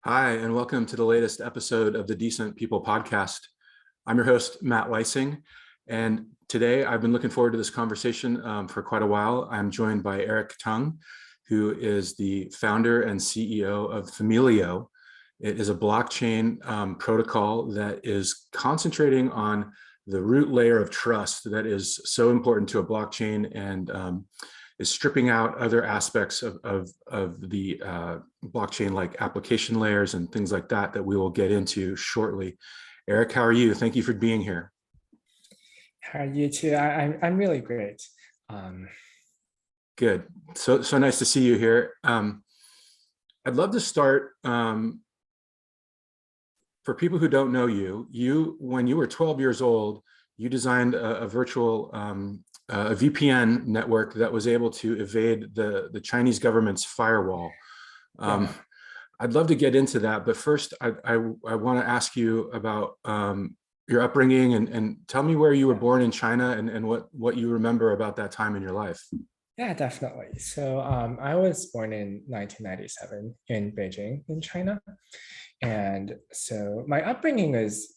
Hi, and welcome to the latest episode of the Decent People podcast. I'm your host, Matt Weissing, and today I've been looking forward to this conversation for quite a while. I'm joined by Eric Tung, who is the founder and CEO of Themelio. It is a blockchain protocol that is concentrating on the root layer of trust that is so important to a blockchain and is stripping out other aspects of the blockchain, like application layers and things like that we will get into shortly. Eric, how are you? Thank you for being here. How are you too? I'm really great. Good. So nice to see you here. I'd love to start, for people who don't know you, when you were 12 years old, you designed a virtual a VPN network that was able to evade the Chinese government's firewall. I'd love to get into that, but first I want to ask you about your upbringing and tell me where you were born in China and what you remember about that time in your life. Yeah, definitely. So I was born in 1997 in Beijing, in China. And so my upbringing is,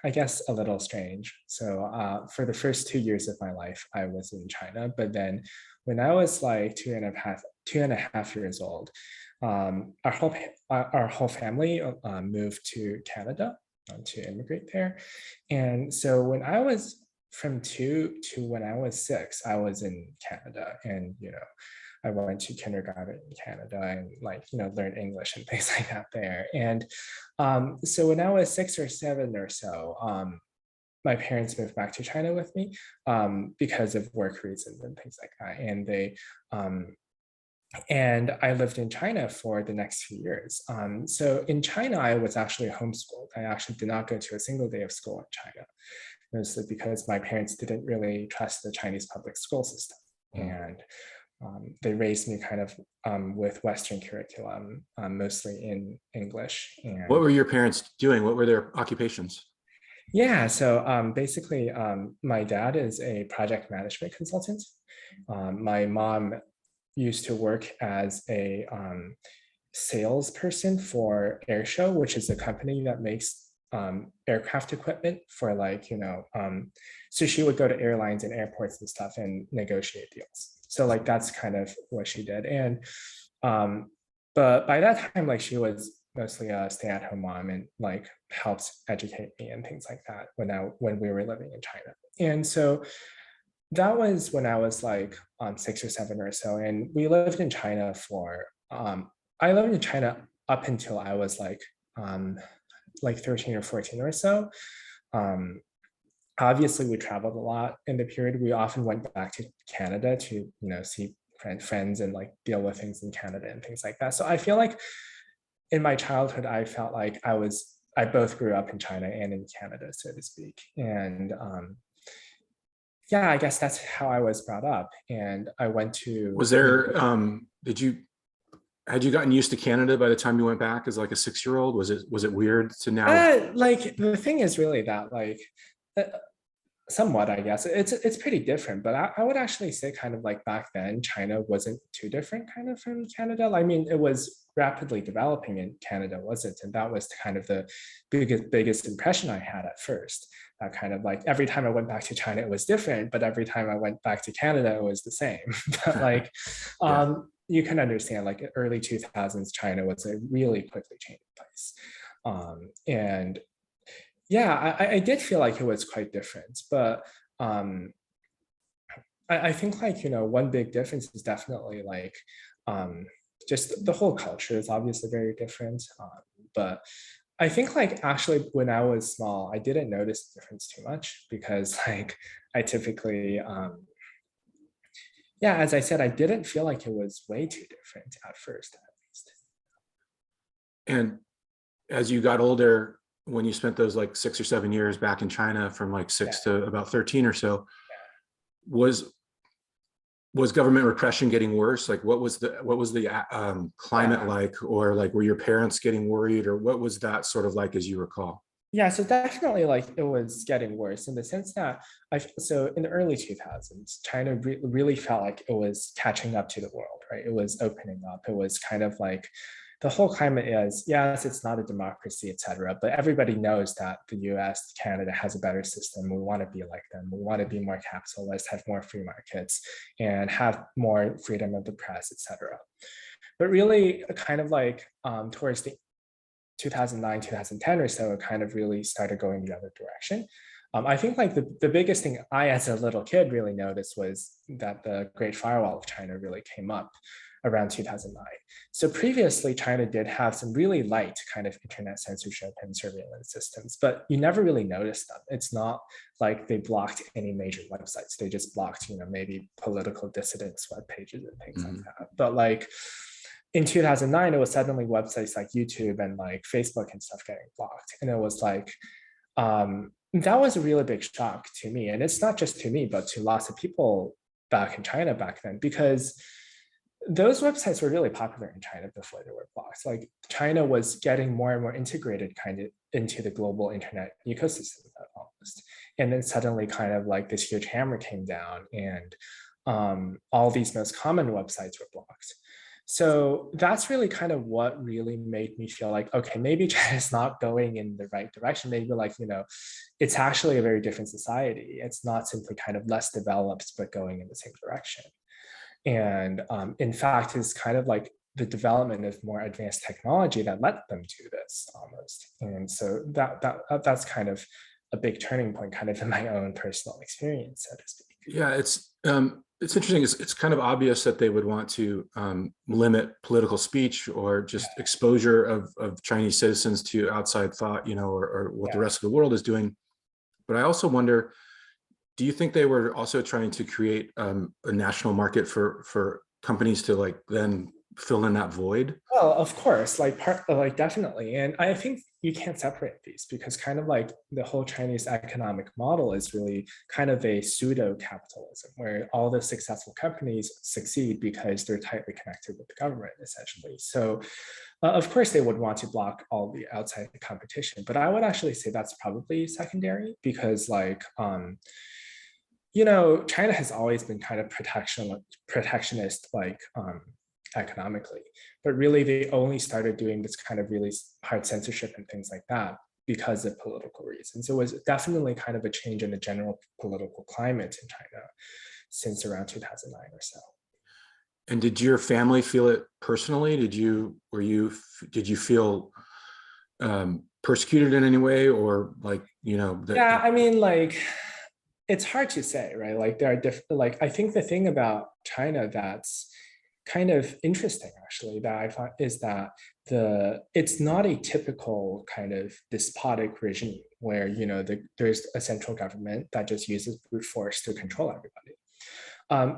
I guess, a little strange. So for the first 2 years of my life, I was in China. But then when I was like two and a half years old, our whole family moved to Canada to immigrate there. And so when I was from 2 to when I was 6, I was in Canada, and I went to kindergarten in Canada and learned English and things like that there. And so when I was 6 or 7 or so, my parents moved back to China with me because of work reasons and things like that. And I lived in China for the next few years. So in China, I was actually homeschooled. I actually did not go to a single day of school in China, mostly because my parents didn't really trust the Chinese public school system. And they raised me kind of with Western curriculum, mostly in English. And what were your parents doing? What were their occupations? Yeah, so basically, my dad is a project management consultant. My mom used to work as a salesperson for Airshow, which is a company that makes aircraft equipment for so she would go to airlines and airports and stuff and negotiate deals. So that's kind of what she did. And but by that time, she was mostly a stay-at-home mom and helped educate me and things like that when we were living in China. And so that was when I was 6 or 7 or so, and we lived in China for I lived in China up until I was 13 or 14 or so. Obviously, we traveled a lot in the period. We often went back to Canada to see friends and deal with things in Canada and things like that. So I feel like in my childhood, I felt like I both grew up in China and in Canada, so to speak. And yeah, I guess that's how I was brought up. And I went to. Was there? Had you gotten used to Canada by the time you went back as a 6-year-old? Was it weird to now? The thing is really that somewhat, I guess it's pretty different, but I would actually say kind of back then China wasn't too different kind of from Canada. I mean, it was rapidly developing in Canada, wasn't? And that was kind of the biggest impression I had at first. Kind of every time I went back to China, it was different, but every time I went back to Canada, it was the same. But yeah. You can understand early 2000s, China was a really quickly changing place. And yeah, I did feel like it was quite different, but I think one big difference is definitely just the whole culture is obviously very different. But I think actually when I was small, I didn't notice the difference too much because I typically, yeah, as I said, I didn't feel like it was way too different at first, at least. And as you got older, when you spent those 6 or 7 years back in China from 6 to about 13 or so, was government repression getting worse? What was the climate like, or were your parents getting worried, or what was that sort of as you recall? Yeah, so definitely it was getting worse in the sense that so in the early 2000s, China really felt like it was catching up to the world, right? It was opening up. It was kind of the whole climate is, yes, it's not a democracy, etc. But everybody knows that the US, Canada has a better system. We want to be like them. We want to be more capitalist, have more free markets, and have more freedom of the press, etc. But really, kind of like towards the 2009, 2010 or so, it kind of really started going the other direction. I think like the biggest thing I, as a little kid, really noticed was that the Great Firewall of China really came up around 2009. So previously, China did have some really light kind of internet censorship and surveillance systems, but you never really noticed them. It's not like they blocked any major websites. They just blocked, maybe political dissidents web pages and things like that. But like in 2009, it was suddenly websites like YouTube and like Facebook and stuff getting blocked. And it was like, that was a really big shock to me. And it's not just to me, but to lots of people back in China back then, because those websites were really popular in China before they were blocked. Like China was getting more and more integrated kind of into the global internet ecosystem almost. And then suddenly kind of like this huge hammer came down and all these most common websites were blocked. So that's really kind of what really made me feel like, okay, maybe China's not going in the right direction. Maybe like, it's actually a very different society. It's not simply kind of less developed, but going in the same direction. And in fact, it's kind of like the development of more advanced technology that led them to this almost. And so that's kind of a big turning point kind of in my own personal experience, so to speak. Yeah, it's interesting. It's kind of obvious that they would want to limit political speech or just exposure of Chinese citizens to outside thought, or what the rest of the world is doing. But I also wonder, do you think they were also trying to create a national market for companies to like then fill in that void? Well, of course, like definitely. And I think you can't separate these because kind of like the whole Chinese economic model is really kind of a pseudo capitalism where all the successful companies succeed because they're tightly connected with the government essentially. So of course they would want to block all the outside competition, but I would actually say that's probably secondary because like, China has always been kind of protectionist, like economically, but really they only started doing this kind of really hard censorship and things like that because of political reasons. It was definitely kind of a change in the general political climate in China since around 2009 or so. And did your family feel it personally? Did you feel persecuted in any way, or like Yeah, I mean, like it's hard to say, right? Like there are different. Like I think the thing about China that's kind of interesting actually that I find is that it's not a typical kind of despotic regime where there's a central government that just uses brute force to control everybody.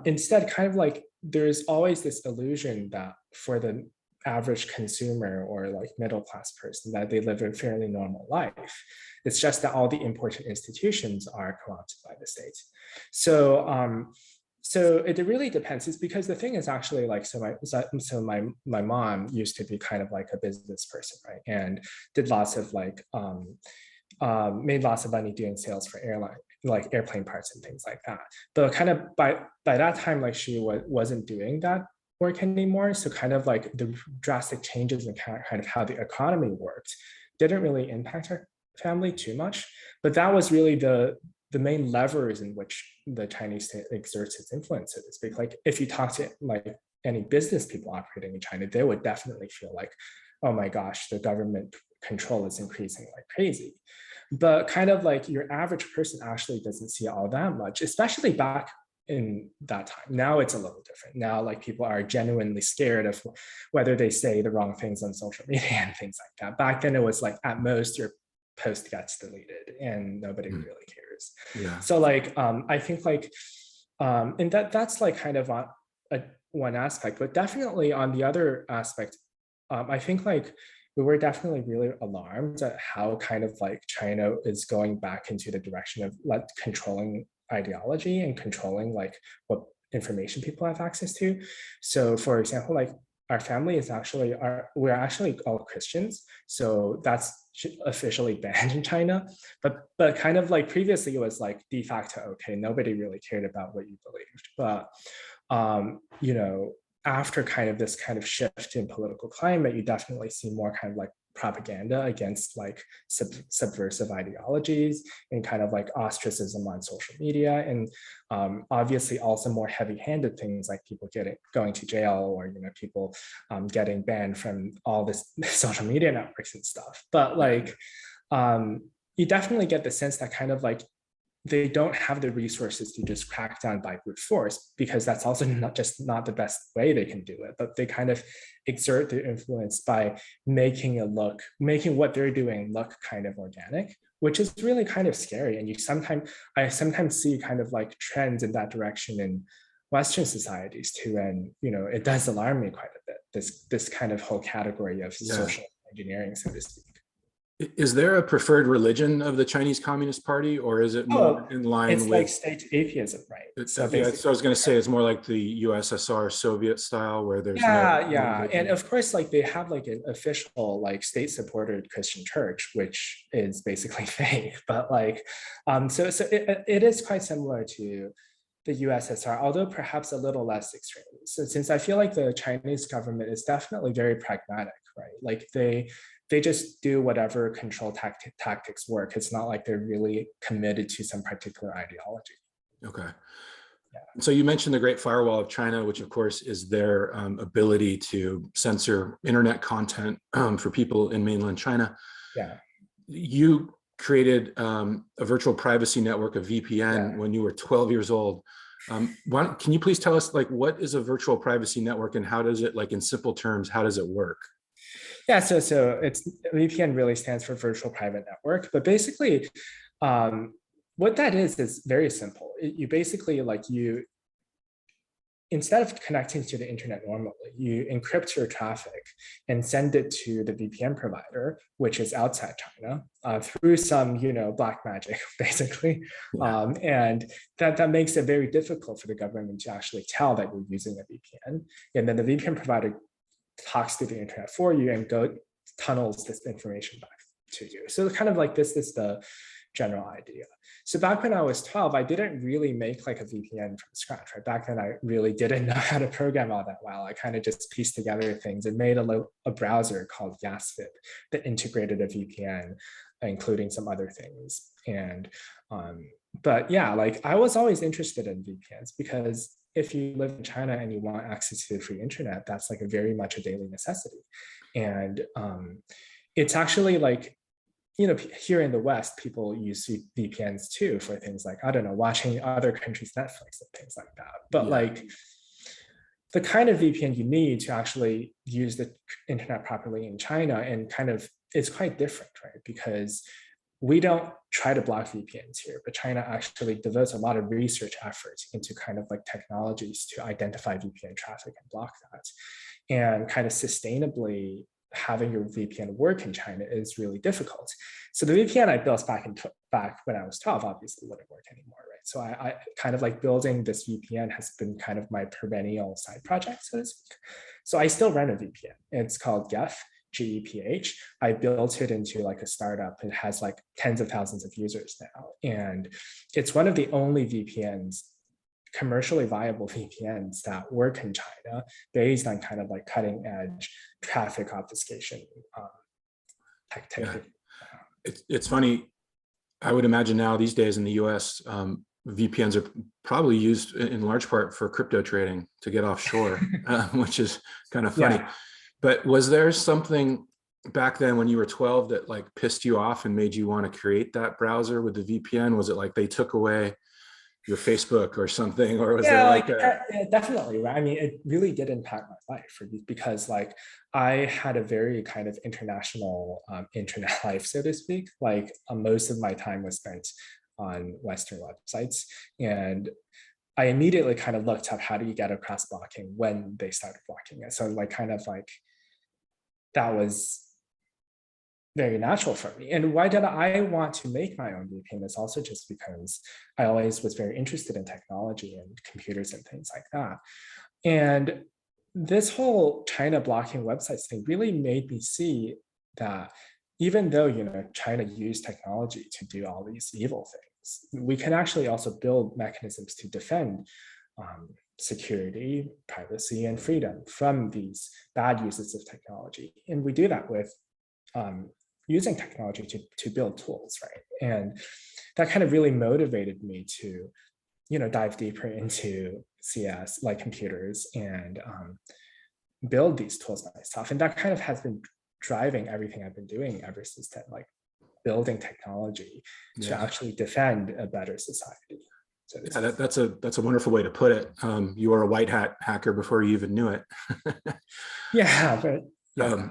Instead, kind of like there's always this illusion that for the average consumer or like middle class person that they live a fairly normal life. It's just that all the important institutions are co-opted by the state. So it really depends. It's because the thing is actually like, my mom used to be kind of like a business person, right? And did lots of like, made lots of money doing sales for airplane parts and things like that. But kind of by that time, like she wasn't doing that work anymore. So kind of like the drastic changes in kind of how the economy worked didn't really impact her family too much. But that was really the main levers in which the Chinese state exerts its influence, so to speak. Like if you talk to like any business people operating in China, they would definitely feel like, oh my gosh, the government control is increasing like crazy. But kind of like your average person actually doesn't see all that much, especially back in that time. Now it's a little different. Now like people are genuinely scared of whether they say the wrong things on social media and things like that. Back then it was like at most your post gets deleted and nobody really cares. Yeah. So like I think like and that's like kind of one aspect, but definitely on the other aspect, I think like we were definitely really alarmed at how kind of like China is going back into the direction of like controlling ideology and controlling like what information people have access to. So for example, like our family is actually we're actually all Christians, so that's officially banned in China. But kind of like previously it was like de facto okay, nobody really cared about what you believed. But after kind of this kind of shift in political climate, you definitely see more kind of like propaganda against like subversive ideologies and kind of like ostracism on social media, and obviously also more heavy-handed things like people going to jail, or people getting banned from all this social media networks and stuff. But like you definitely get the sense that kind of like they don't have the resources to just crack down by brute force, because that's also not the best way they can do it. But they kind of exert their influence by making what they're doing look kind of organic, which is really kind of scary. And I sometimes see kind of like trends in that direction in Western societies too. And it does alarm me quite a bit, this kind of whole category of social engineering, so to speak. Is there a preferred religion of the Chinese Communist Party, or is it more in line it's with like state atheism, right? So I was going to say it's more like the USSR Soviet style, where there's no and of course, like they have like an official like state-supported Christian church, which is basically fake. But like so it is quite similar to the USSR, although perhaps a little less extreme. So since I feel like the Chinese government is definitely very pragmatic, right? Like they just do whatever control tactics work. It's not like they're really committed to some particular ideology. Okay. Yeah. So you mentioned the Great Firewall of China, which of course is their ability to censor internet content for people in mainland China. Yeah. You created a virtual privacy network, a VPN, when you were 12 years old. Can you please tell us, like, what is a virtual privacy network, and how does it, like in simple terms, how does it work? Yeah, so it's VPN really stands for virtual private network, but basically what that is very simple. You basically instead of connecting to the internet normally, you encrypt your traffic and send it to the VPN provider, which is outside China, through some black magic, basically. Yeah. And that makes it very difficult for the government to actually tell that you're using a VPN. And then the VPN provider talks to the internet for you and tunnels this information back to you. So kind of like this is the general idea. So back when I was 12, I didn't really make like a VPN from scratch, right? Back then, I really didn't know how to program all that well. I kind of just pieced together things and made a browser called Yasvip that integrated a VPN, including some other things. And but yeah, like I was always interested in VPNs, because if you live in China and you want access to the free internet, that's like very much a daily necessity. And it's actually like, here in the West, people use VPNs too for things like, I don't know, watching other countries' Netflix and things like that. But like the kind of VPN you need to actually use the internet properly in China, and kind of it's quite different, right? Because we don't try to block VPNs here, but China actually devotes a lot of research efforts into kind of like technologies to identify VPN traffic and block that. And kind of sustainably having your VPN work in China is really difficult. So the VPN I built back when I was 12 obviously wouldn't work anymore, right? So I kind of like building this VPN has been kind of my perennial side project, so to speak. So I still run a VPN. It's called Geph, Geph. I built it into like a startup. It has like tens of thousands of users now. And it's one of the only VPNs, commercially viable VPNs, that work in China based on kind of like cutting edge traffic obfuscation technique. It's funny. I would imagine now these days in the US, VPNs are probably used in large part for crypto trading to get offshore, which is kind of funny. Yeah. But was there something back then when you were 12 that like pissed you off and made you want to create that browser with the VPN? Was it like they took away your Facebook or something, or was there like definitely, right? I mean, it really did impact my life, because like I had a very kind of international internet life, so to speak. Like most of my time was spent on Western websites, and I immediately kind of looked up how do you get across blocking when they started blocking it. So like kind of like that was very natural for me. And why did I want to make my own VPN? Is also just because I always was very interested in technology and computers and things like that. And this whole China blocking websites thing really made me see that even though China used technology to do all these evil things, we can actually also build mechanisms to defend security, privacy, and freedom from these bad uses of technology. And we do that with using technology to build tools, right? And that kind of really motivated me to, dive deeper into CS, like computers, and build these tools myself. And that kind of has been driving everything I've been doing ever since then, like building technology to actually defend a better society. So yeah, that's a wonderful way to put it. You were a white hat hacker before you even knew it. Yeah, but yeah.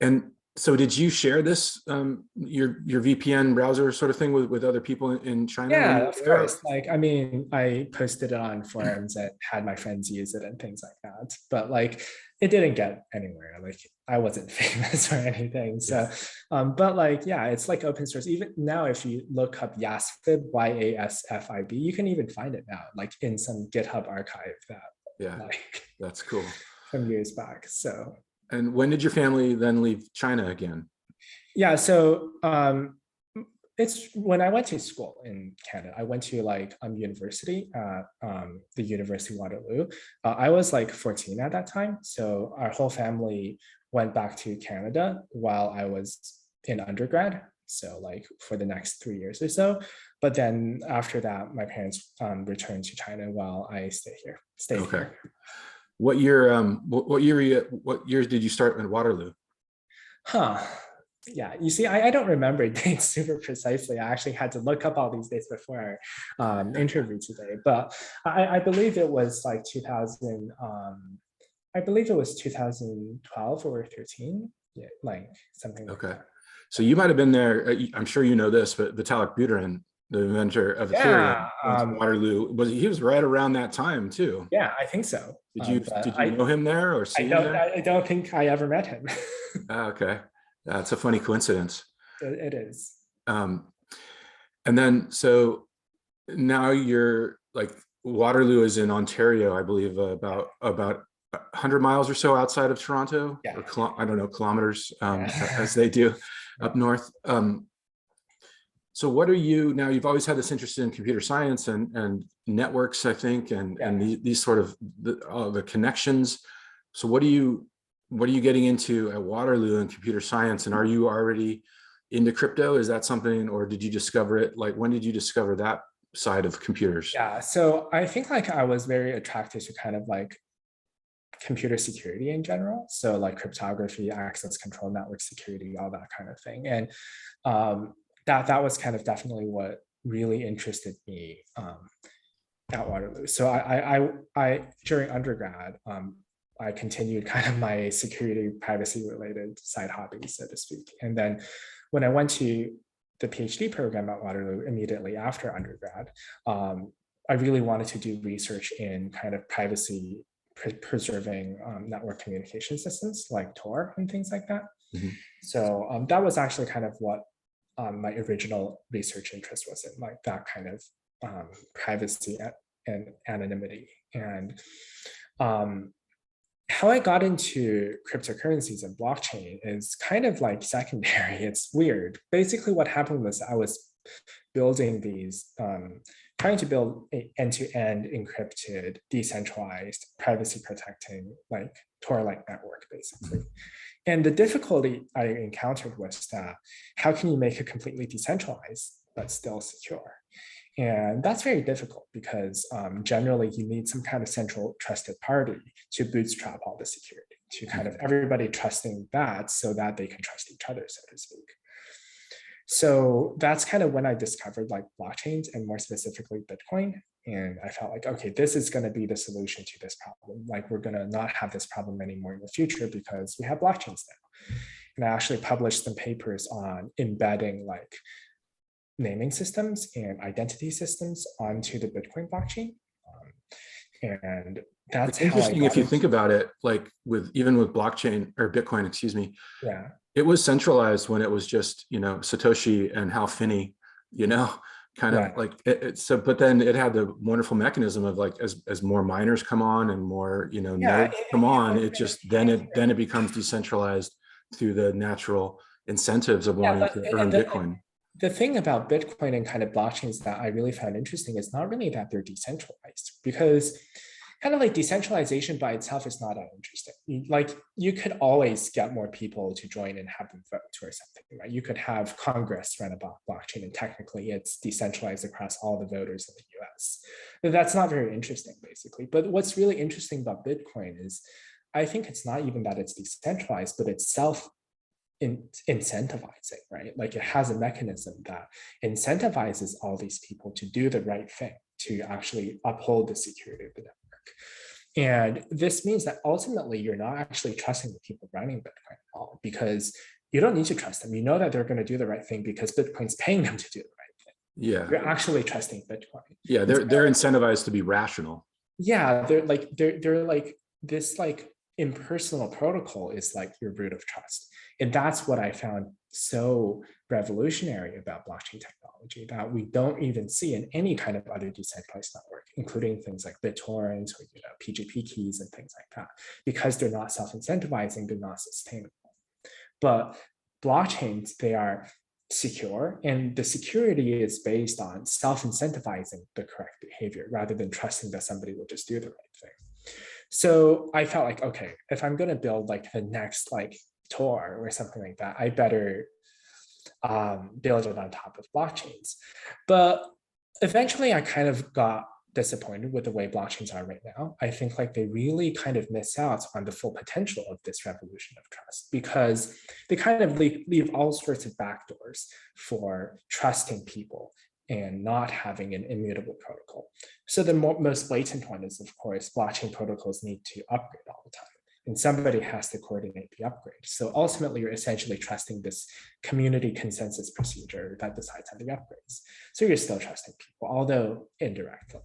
And so did you share this, your VPN browser sort of thing with other people in China? Yeah, of course. Like, I mean, I posted it on forums that had my friends use it and things like that. But like, it didn't get anywhere. Like, I wasn't famous or anything. So, but like, yeah, it's like open source. Even now, if you look up YASFIB, YASFIB, you can even find it now, like in some GitHub archive that, like, that's cool, from years back. So. And when did your family then leave China again? Yeah, so it's when I went to school in Canada. I went to like university at the University of Waterloo. I was like 14 at that time. So our whole family went back to Canada while I was in undergrad. So like for the next 3 years or so. But then after that, my parents returned to China while I stayed here. What year? What years did you start at Waterloo? Yeah, you see, I don't remember dates super precisely. I actually had to look up all these dates before our interview today, but I believe it was like 2000. I believe it was 2012 or 13. Yeah, like something. Like that. So you might have been there. I'm sure you know this, but Vitalik Buterin, the inventor of Ethereum, Waterloo, he was right around that time too. Yeah, I think so. Did you know him there or see him there? I don't think I ever met him. Okay, that's a funny coincidence. It is. And then so now you're like Waterloo is in Ontario, I believe, about 100 miles or so outside of Toronto. Yeah. Or I don't know, kilometers, as they do up north. So what are you now? You've always had this interest in computer science and networks, I think, and these sort of the connections. So what are you getting into at Waterloo in computer science? And are you already into crypto? Is that something, or did you discover it? Like, when did you discover that side of computers? Yeah, so I think like I was very attracted to kind of like computer security in general. So like cryptography, access control, network security, all that kind of thing. And that was kind of definitely what really interested me at Waterloo. So I during undergrad, I continued kind of my security privacy related side hobbies, so to speak. And then when I went to the PhD program at Waterloo immediately after undergrad, I really wanted to do research in kind of privacy preserving network communication systems like Tor and things like that. Mm-hmm. So that was actually kind of what my original research interest was in, like that kind of privacy and anonymity. And how I got into cryptocurrencies and blockchain is kind of like secondary. It's weird. Basically what happened was I was building these, trying to build an end-to-end encrypted, decentralized, privacy protecting, like Tor-like network, basically. And the difficulty I encountered was that how can you make it completely decentralized, but still secure? And that's very difficult because generally you need some kind of central trusted party to bootstrap all the security, to kind of everybody trusting that so that they can trust each other, so to speak. So that's kind of when I discovered like blockchains and more specifically Bitcoin. And I felt like, okay, this is going to be the solution to this problem. Like we're going to not have this problem anymore in the future because we have blockchains now. And I actually published some papers on embedding like naming systems and identity systems onto the Bitcoin blockchain. And that's it's interesting if you think about it, like even with blockchain or Bitcoin, excuse me. Yeah. It was centralized when it was just, Satoshi and Hal Finney, kind of like so, but then it had the wonderful mechanism of like, as more miners come on and more, nodes come on, it just, then it becomes decentralized through the natural incentives of wanting to earn Bitcoin. The thing about Bitcoin and kind of blockchains that I really found interesting is not really that they're decentralized, because kind of like decentralization by itself is not that interesting. Like you could always get more people to join and have them vote or something, right? You could have Congress run a blockchain and technically it's decentralized across all the voters in the US. But that's not very interesting, basically. But what's really interesting about Bitcoin is I think it's not even that it's decentralized, but it's incentivizing, right? Like it has a mechanism that incentivizes all these people to do the right thing, to actually uphold the security of the network. And this means that ultimately you're not actually trusting the people running Bitcoin at all, because you don't need to trust them. You know that they're going to do the right thing because Bitcoin's paying them to do the right thing. Yeah. You're actually trusting Bitcoin. Yeah, they're incentivized to be rational. Yeah, they're like this like impersonal protocol is like your root of trust. And that's what I found so revolutionary about blockchain technology, that we don't even see in any kind of other decentralized network, including things like BitTorrent or PGP keys and things like that, because they're not self-incentivizing, they're not sustainable. But blockchains, they are secure, and the security is based on self-incentivizing the correct behavior rather than trusting that somebody will just do the right thing. So I felt like, okay, if I'm going to build like the next like Tor or something like that, I better build it on top of blockchains. But eventually I kind of got disappointed with the way blockchains are right now. I think like they really kind of miss out on the full potential of this revolution of trust, because they kind of leave all sorts of backdoors for trusting people and not having an immutable protocol. So the most blatant one is, of course, blockchain protocols need to upgrade all the time, and somebody has to coordinate the upgrade. So ultimately, you're essentially trusting this community consensus procedure that decides on the upgrades. So you're still trusting people, although indirectly.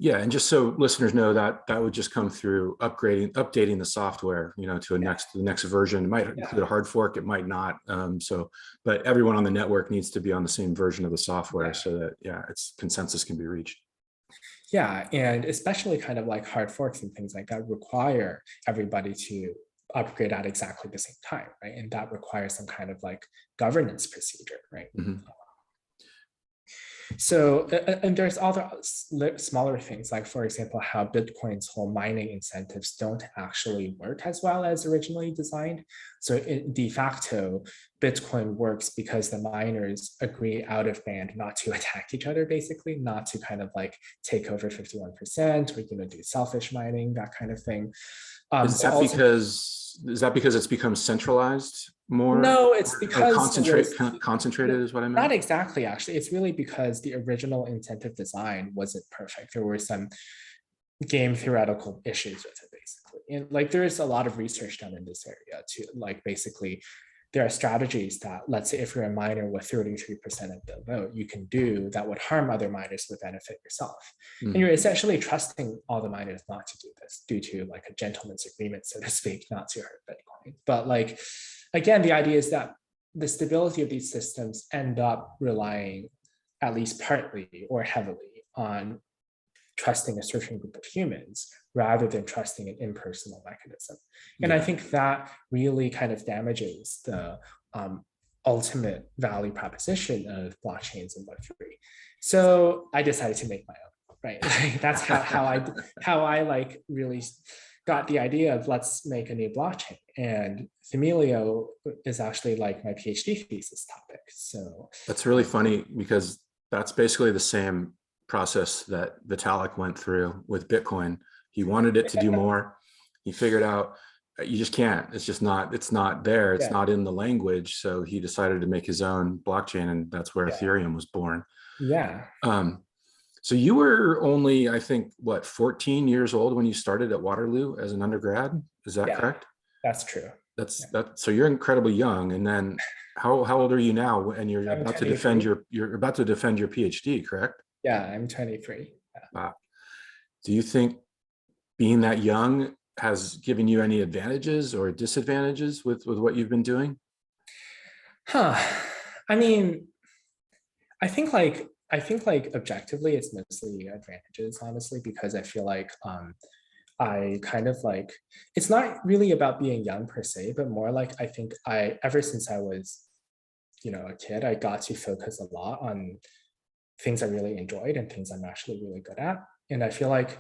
Yeah, and just so listeners know, that would just come through updating the software, to the next version. It might include a hard fork, it might not. But everyone on the network needs to be on the same version of the software so that its consensus can be reached. Yeah, and especially kind of like hard forks and things like that require everybody to upgrade at exactly the same time, right? And that requires some kind of like governance procedure, right? Mm-hmm. So, and there's other smaller things, like for example, how Bitcoin's whole mining incentives don't actually work as well as originally designed. So de facto, Bitcoin works because the miners agree out of band not to attack each other, basically, not to kind of like take over 51% or, do selfish mining, that kind of thing. Is that because it's become centralized more? No, it's because concentrated is what I meant. Not exactly, actually. It's really because the original incentive design wasn't perfect. There were some game theoretical issues with it, basically. And like there is a lot of research done in this area too. Like basically, there are strategies that, let's say if you're a miner with 33% of the vote, you can do that would harm other miners but benefit yourself. And you're essentially trusting all the miners not to do this due to like a gentleman's agreement, so to speak, not to hurt Bitcoin. But like, again, the idea is that the stability of these systems end up relying at least partly or heavily on trusting a certain group of humans rather than trusting an impersonal mechanism. And I think that really kind of damages the ultimate value proposition of blockchains and Web3. So I decided to make my own, right? That's how I like really got the idea of let's make a new blockchain. And Themelio is actually like my PhD thesis topic. So that's really funny because that's basically the same process that Vitalik went through with Bitcoin. He wanted it to do more. He figured out you just can't. It's not there. It's not in the language. So he decided to make his own blockchain, and that's where Ethereum was born. Yeah. So you were only, I think, 14 years old when you started at Waterloo as an undergrad. Is that correct? That's true. So you're incredibly young. And then how old are you now? And you're about to defend your PhD, correct? Yeah, I'm 23. Yeah. Wow. Do you think being that young has given you any advantages or disadvantages with what you've been doing? I mean, I think like objectively it's mostly advantages, honestly, because I feel like I kind of like, it's not really about being young per se, but more like I think ever since I was, a kid, I got to focus a lot on things I really enjoyed and things I'm actually really good at. And I feel like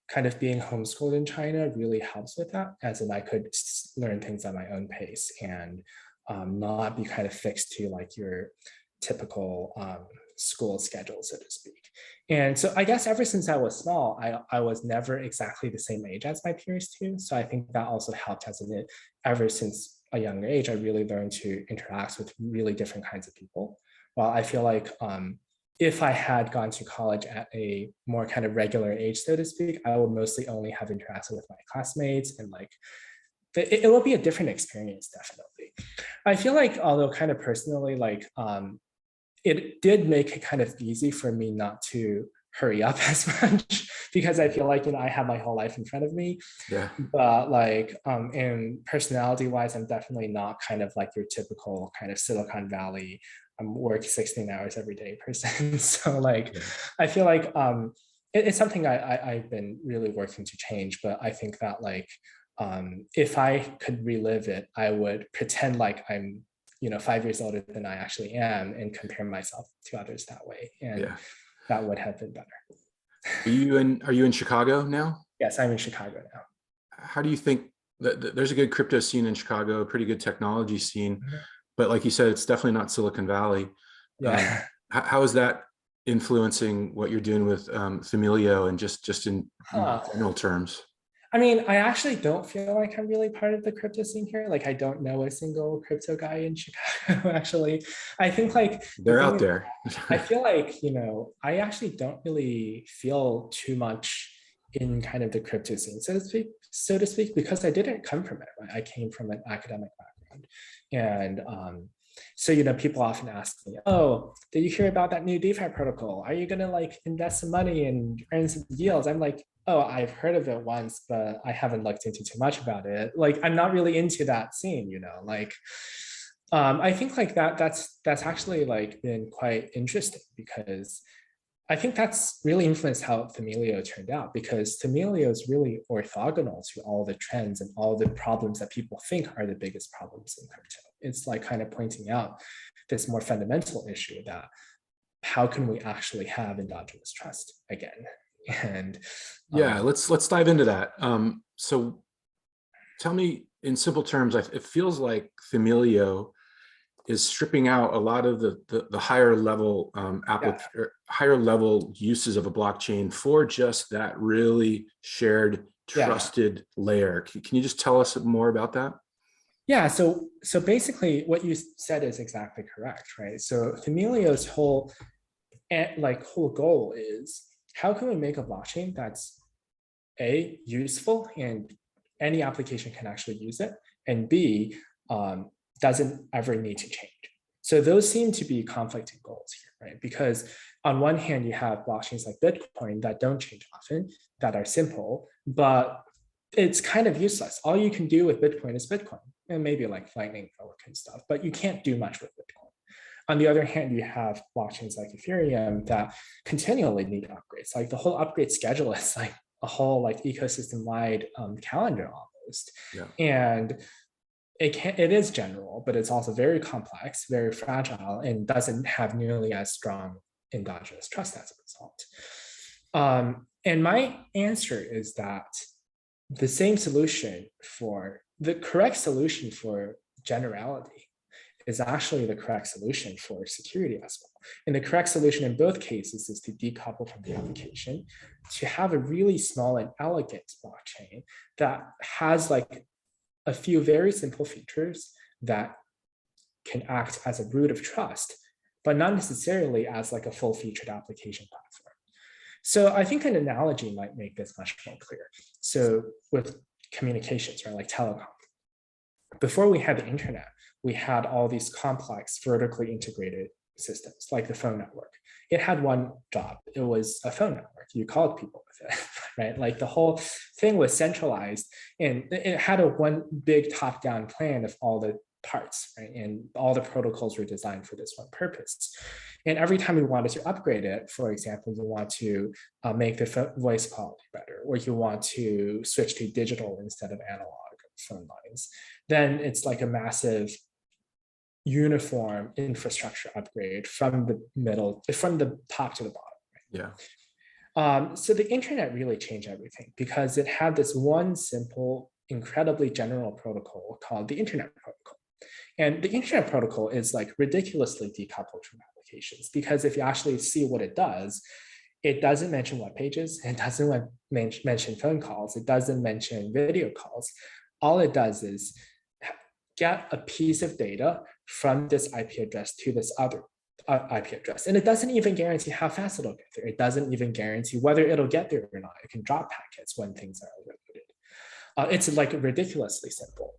kind of being homeschooled in China really helps with that, as in I could learn things at my own pace and not be kind of fixed to like your typical school schedule, so to speak. And so I guess ever since I was small, I was never exactly the same age as my peers too. So I think that also helped, as in ever since a younger age, I really learned to interact with really different kinds of people. Well, I feel like if I had gone to college at a more kind of regular age, so to speak, I would mostly only have interacted with my classmates, and like it will be a different experience, definitely. I feel like, although kind of personally, like it did make it kind of easy for me not to hurry up as much, because I feel like, I have my whole life in front of me. Yeah. But like, and personality wise, I'm definitely not kind of like your typical kind of Silicon Valley work 16 hours every day person. So like, Yeah. I feel like it's something I've been really working to change. But I think that like, if I could relive it, I would pretend like I'm 5 years older than I actually am, and compare myself to others that way. And Yeah. that would have been better. Are you in Chicago now? Yes, I'm in Chicago now. How do you think that there's a good crypto scene in Chicago, a pretty good technology scene, but like you said, it's definitely not Silicon Valley. Yeah. How is that influencing what you're doing with Themelio, and just in general terms? I mean, I actually don't feel like I'm really part of the crypto scene here. Like, I don't know a single crypto guy in Chicago, actually. I think like They're out there. I feel like, I actually don't really feel too much in kind of the crypto scene, so to speak, because I didn't come from it. Right? I came from an academic background. And so, people often ask me, oh, did you hear about that new DeFi protocol? Are you going to like invest some money and earn some yields? I'm like, oh, I've heard of it once, but I haven't looked into too much about it. Like, I'm not really into that scene, like, I think like that's actually like been quite interesting, because I think that's really influenced how Themelio turned out, because Themelio is really orthogonal to all the trends and all the problems that people think are the biggest problems in crypto. It's like kind of pointing out this more fundamental issue, that how can we actually have endogenous trust again? And yeah, let's dive into that. So tell me in simple terms, it feels like Themelio is stripping out a lot of the higher level higher level uses of a blockchain for just that really shared, trusted layer. Can you just tell us more about that? Yeah, so basically what you said is exactly correct, right? So Themelio's whole goal is, how can we make a blockchain that's A, useful and any application can actually use it, and B, doesn't ever need to change. So those seem to be conflicting goals here, right? Because on one hand, you have blockchains like Bitcoin that don't change often, that are simple, but it's kind of useless. All you can do with Bitcoin is Bitcoin, and maybe like Lightning Network and stuff, but you can't do much with Bitcoin. On the other hand, you have blockchains like Ethereum that continually need upgrades. Like the whole upgrade schedule is like a whole like ecosystem-wide calendar almost. Yeah. And it is general, but it's also very complex, very fragile, and doesn't have nearly as strong endogenous trust as a result. And my answer is that the correct solution for generality is actually the correct solution for security as well. And the correct solution in both cases is to decouple from the application, to have a really small and elegant blockchain that has like a few very simple features that can act as a root of trust, but not necessarily as like a full-featured application platform. So I think an analogy might make this much more clear. So with communications, right, like telecom, before we had the internet, we had all these complex vertically integrated systems like the phone network. It had one job. It was a phone network. You called people with it, right? Like the whole thing was centralized, and it had a one big top-down plan of all the parts, right? And all the protocols were designed for this one purpose. And every time you wanted to upgrade it, for example, you want to make the voice quality better, or you want to switch to digital instead of analog phone lines, then it's like a massive uniform infrastructure upgrade from the top to the bottom. Right? So the internet really changed everything because it had this one simple, incredibly general protocol called the internet protocol. And the internet protocol is like ridiculously decoupled from applications because if you actually see what it doesn't mention web pages, it doesn't mention phone calls, it doesn't mention video calls. All it does is get a piece of data from this IP address to this other IP address. And it doesn't even guarantee how fast it'll get there. It doesn't even guarantee whether it'll get there or not. It can drop packets when things are overloaded. It's like ridiculously simple.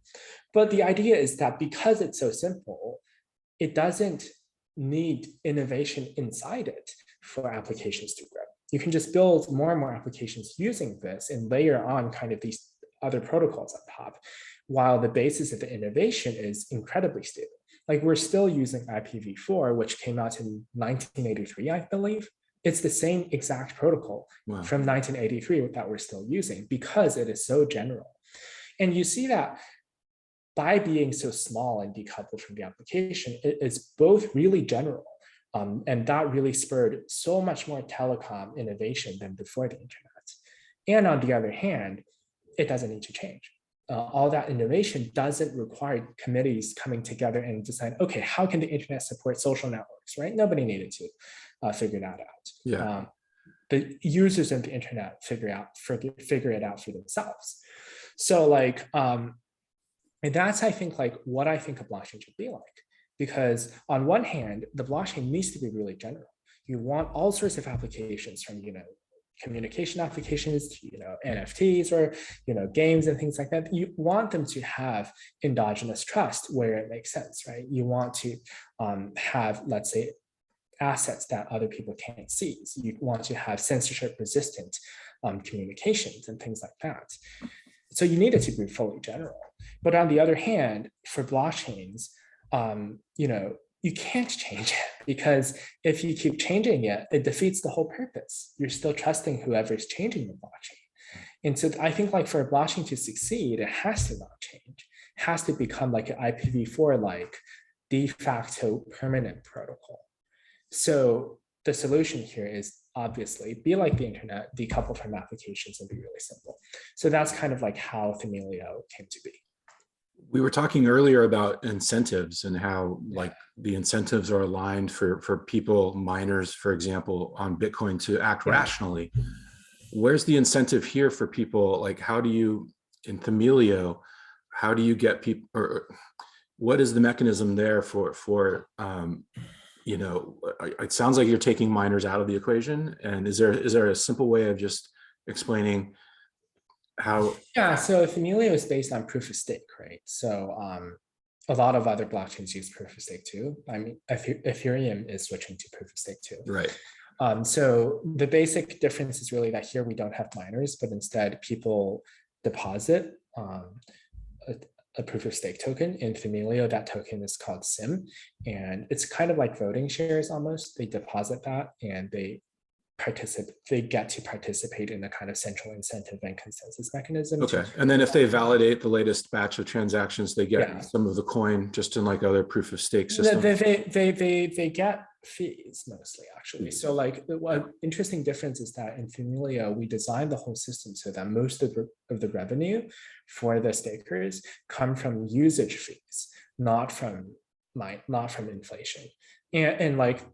But the idea is that because it's so simple, it doesn't need innovation inside it for applications to grow. You can just build more and more applications using this and layer on kind of these other protocols on top, while the basis of the innovation is incredibly stable. Like we're still using IPv4, which came out in 1983, I believe. It's the same exact protocol from 1983 that we're still using because it is so general. And you see that by being so small and decoupled from the application, it is both really general, and that really spurred so much more telecom innovation than before the internet. And on the other hand, it doesn't need to change. All that innovation doesn't require committees coming together and decide, okay, how can the internet support social networks, right? Nobody needed to figure that out. Yeah. The users of the internet figure it out for themselves. So like, and that's, I think, like what I think a blockchain should be like. Because on one hand, the blockchain needs to be really general. You want all sorts of applications from, communication applications to, NFTs or, games and things like that. You want them to have endogenous trust where it makes sense, right? You want to have, let's say, assets that other people can't seize. You want to have censorship resistant communications and things like that. So you need it to be fully general. But on the other hand, for blockchains, you can't change it because if you keep changing it, it defeats the whole purpose. You're still trusting whoever's changing the blockchain. And so I think like for a blockchain to succeed, it has to not change. It has to become like an IPv4 like de facto permanent protocol. So the solution here is obviously be like the internet, decouple from applications and be really simple. So that's kind of like how Themelio came to be. We were talking earlier about incentives and how like the incentives are aligned for people, miners, for example, on Bitcoin to act rationally. Where's the incentive here for people? Like, how do you, in Themelio, how do you get people, or what is the mechanism there for it sounds like you're taking miners out of the equation. And is there a simple way of just explaining how? Yeah, so Themelio is based on proof of stake, right? So a lot of other blockchains use proof of stake too. I mean, Ethereum is switching to proof of stake too. Right. So the basic difference is really that here we don't have miners, but instead people deposit a proof of stake token. In Themelio, that token is called SIM, and it's kind of like voting shares almost. They deposit that and they get to participate in a kind of central incentive and consensus mechanism. Okay, and then if they validate the latest batch of transactions, they get some of the coin, just in like other proof of stake systems. They get fees mostly, actually. So like one interesting difference is that in Themelio, we designed the whole system so that most of the revenue for the stakers come from usage fees, not from inflation. And like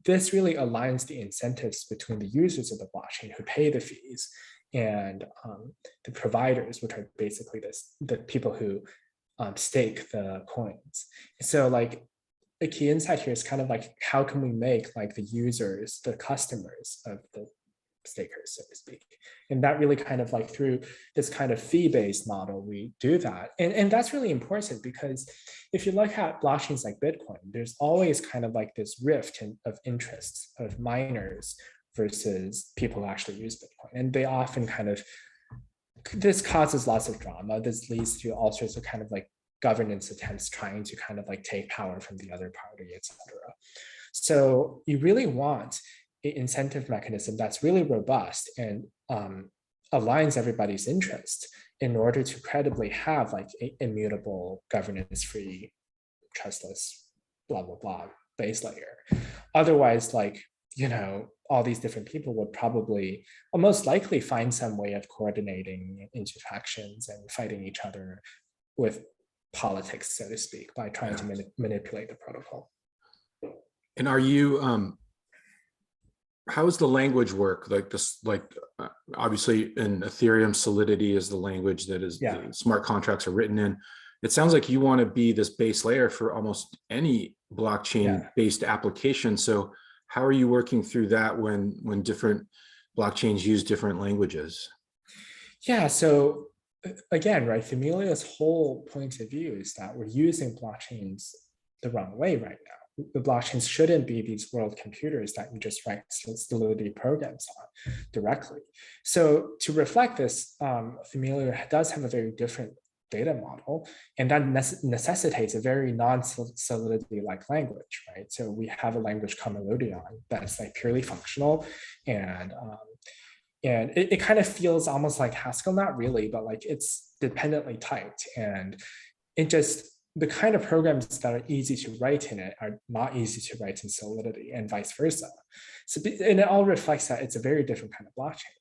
this really aligns the incentives between the users of the blockchain who pay the fees and the providers, which are basically the people who stake the coins. So like a key insight here is kind of like, how can we make like the users, the customers of the stakers, so to speak. And that really kind of like through this kind of fee-based model, we do that. And that's really important because if you look at blockchains like Bitcoin, there's always kind of like this rift of interests of miners versus people who actually use Bitcoin. And they often kind of, this causes lots of drama. This leads to all sorts of kind of like governance attempts trying to kind of like take power from the other party, etc. So you really want an incentive mechanism that's really robust and aligns everybody's interest in order to credibly have like an immutable, governance-free, trustless, blah, blah, blah, base layer. Otherwise, like all these different people would probably, or most likely, find some way of coordinating into factions and fighting each other with politics, so to speak, by trying to manipulate the protocol. And are you, how does the language work? Like this, obviously in Ethereum, Solidity is the language that is the smart contracts are written in. It sounds like you want to be this base layer for almost any blockchain-based application. So how are you working through that when different blockchains use different languages? Yeah, so again, right, Themelio's whole point of view is that we're using blockchains the wrong way right now. The blockchains shouldn't be these world computers that you just write Solidity programs on directly. So to reflect this, Themelio does have a very different data model, and that necessitates a very non-Solidity-like language, right? So we have a language called Melodion that's like purely functional, and it kind of feels almost like Haskell, not really, but like it's dependently typed, and the kind of programs that are easy to write in it are not easy to write in Solidity, and vice versa. So, and it all reflects that it's a very different kind of blockchain.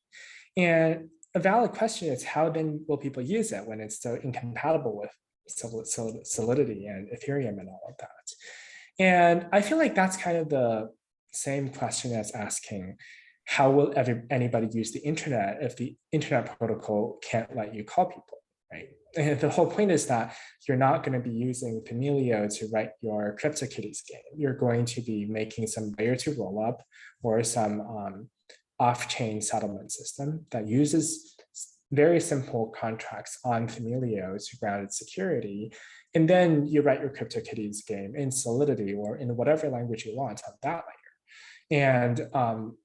And a valid question is, how then will people use it when it's so incompatible with Solidity and Ethereum and all of that? And I feel like that's kind of the same question as asking, how will anybody use the internet if the internet protocol can't let you call people, right? And the whole point is that you're not going to be using Themelio to write your CryptoKitties game. You're going to be making some layer 2 rollup or some off-chain settlement system that uses very simple contracts on Themelio to ground its security. And then you write your CryptoKitties game in Solidity or in whatever language you want on that layer. And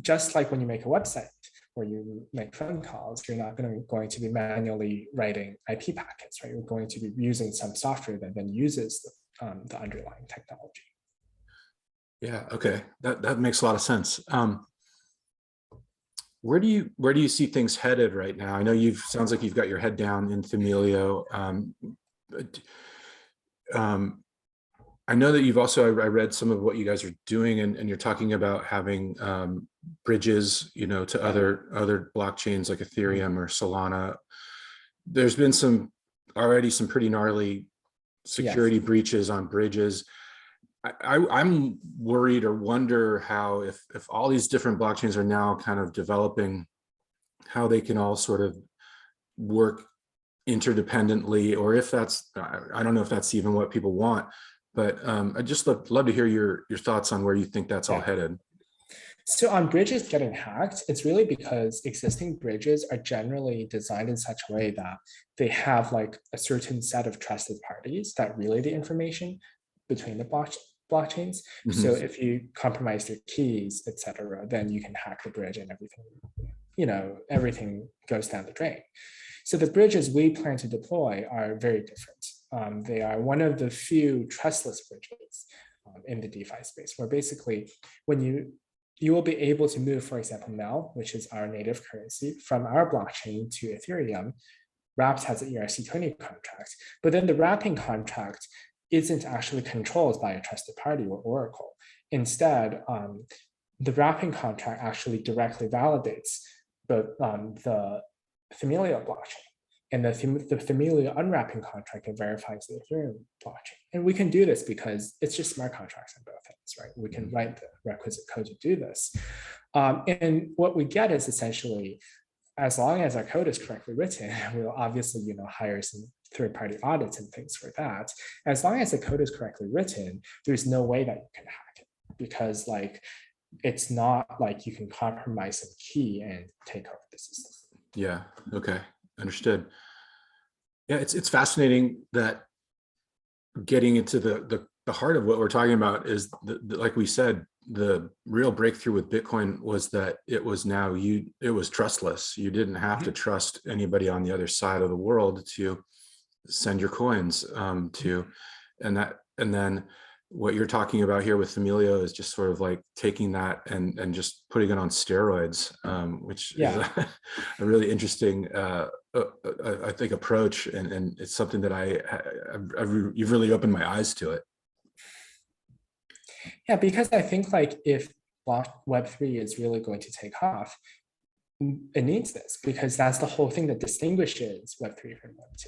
just like when you make a website or you make phone calls, you're not going to be manually writing IP packets, right? You're going to be using some software that then uses the underlying technology. Yeah, okay, that makes a lot of sense. Where do you see things headed right now? I know sounds like you've got your head down in Themelio. I know that you've also, I read some of what you guys are doing, and you're talking about having bridges, to other blockchains like Ethereum or Solana. There's been already some pretty gnarly security breaches on bridges. I'm worried or wonder how, if all these different blockchains are now kind of developing, how they can all sort of work interdependently, or if that's, I don't know if that's even what people want, but I'd just love to hear your thoughts on where you think that's all headed. So on bridges getting hacked, it's really because existing bridges are generally designed in such a way that they have like a certain set of trusted parties that relay the information between the blockchains. Mm-hmm. So if you compromise their keys, etc., then you can hack the bridge and everything goes down the drain. So the bridges we plan to deploy are very different. They are one of the few trustless bridges in the DeFi space, where basically when you will be able to move, for example, MEL, which is our native currency, from our blockchain to Ethereum. Wrapped has an ERC20 contract, but then the wrapping contract isn't actually controlled by a trusted party or Oracle. Instead, the wrapping contract actually directly validates the Themelio blockchain, and the Themelio unwrapping contract verifies the Ethereum blockchain. And we can do this because it's just smart contracts on both ends, right? We can write the requisite code to do this. And what we get is essentially, as long as our code is correctly written, we'll obviously hire some third-party audits and things for that. As long as the code is correctly written, there's no way that you can hack it, because it's not like you can compromise some key and take over the system. Yeah. Okay. Understood. Yeah, it's fascinating that getting into the heart of what we're talking about is like we said, the real breakthrough with Bitcoin was that it was trustless. You didn't have to trust anybody on the other side of the world to send your coins to, and then what you're talking about here with Themelio is just sort of like taking that and just putting it on steroids, which is a really interesting, I think, approach, and it's something that you've really opened my eyes to it. Yeah, because I think if Web3 is really going to take off, it needs this, because that's the whole thing that distinguishes Web3 from Web2.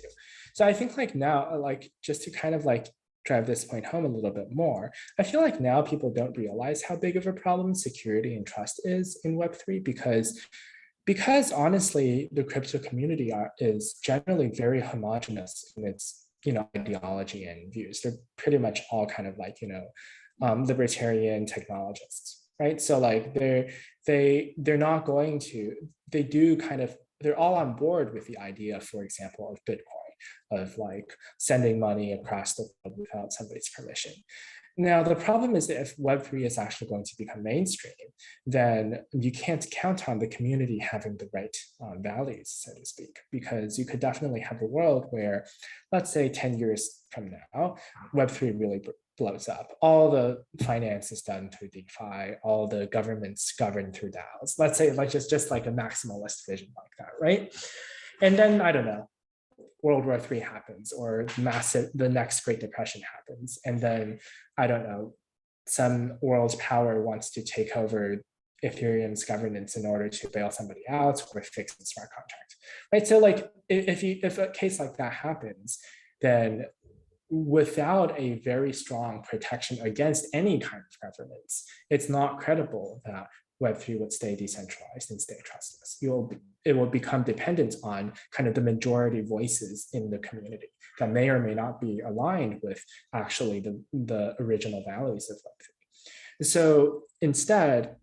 So I think like now, like just to kind of like drive this point home a little bit more, I feel like now people don't realize how big of a problem security and trust is in Web3, because honestly, the crypto community is generally very homogenous in its, you know, ideology and views. They're pretty much all kind of like, you know, libertarian technologists, right? So like they're not going to, they do kind of, they're all on board with the idea, for example, of Bitcoin, of like sending money across the world without somebody's permission. Now, the problem is that if Web3 is actually going to become mainstream, then you can't count on the community having the right values, so to speak, because you could definitely have a world where, let's say 10 years from now, Web3 really blows up. All the finance is done through DeFi, all the governments governed through DAOs. Let's say like just like a maximalist vision like that, right? And then, I don't know, World War III happens, or the next Great Depression happens. And then, I don't know, some world power wants to take over Ethereum's governance in order to bail somebody out or fix the smart contract, right? So like if a case like that happens, then without a very strong protection against any kind of governance, it's not credible that Web3 would stay decentralized and stay trustless. It will become dependent on kind of the majority voices in the community that may or may not be aligned with actually the original values of Web3. So instead,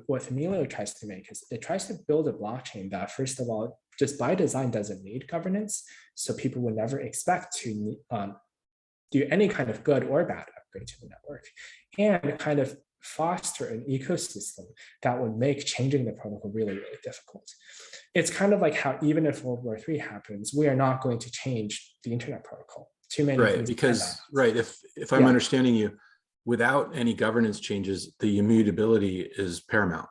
what Themelio tries to make is it tries to build a blockchain that, first of all, just by design doesn't need governance. So people would never expect to do any kind of good or bad upgrade to the network, and kind of foster an ecosystem that would make changing the protocol really, really difficult. It's kind of like how even if World War III happens, we are not going to change the internet protocol. Too many right, things because right, if I'm understanding you, without any governance changes, the immutability is paramount.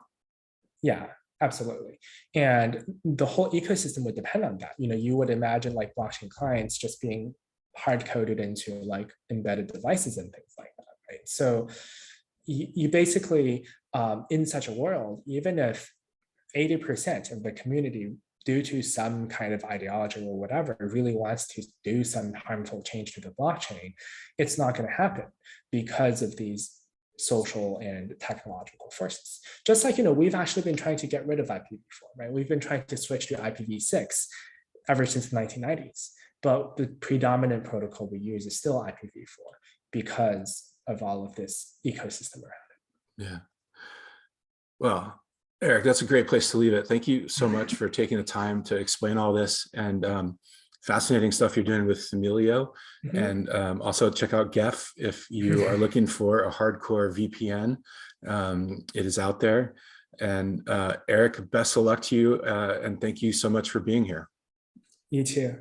Yeah, absolutely. And the whole ecosystem would depend on that. You know, you would imagine like blockchain clients just being hard coded into like embedded devices and things like that, right? So you basically, in such a world, even if 80% of the community, due to some kind of ideology or whatever, really wants to do some harmful change to the blockchain, it's not going to happen because of these social and technological forces. Just like, you know, we've actually been trying to get rid of IPv4, right? We've been trying to switch to IPv6 ever since the 1990s, but the predominant protocol we use is still IPv4 because of all of this ecosystem around it. Yeah. Well, Eric, that's a great place to leave it. Thank you so much for taking the time to explain all this, and fascinating stuff you're doing with Themelio. And also check out Geph if you are looking for a hardcore VPN. It is out there. And Eric, best of luck to you. And thank you so much for being here. You too.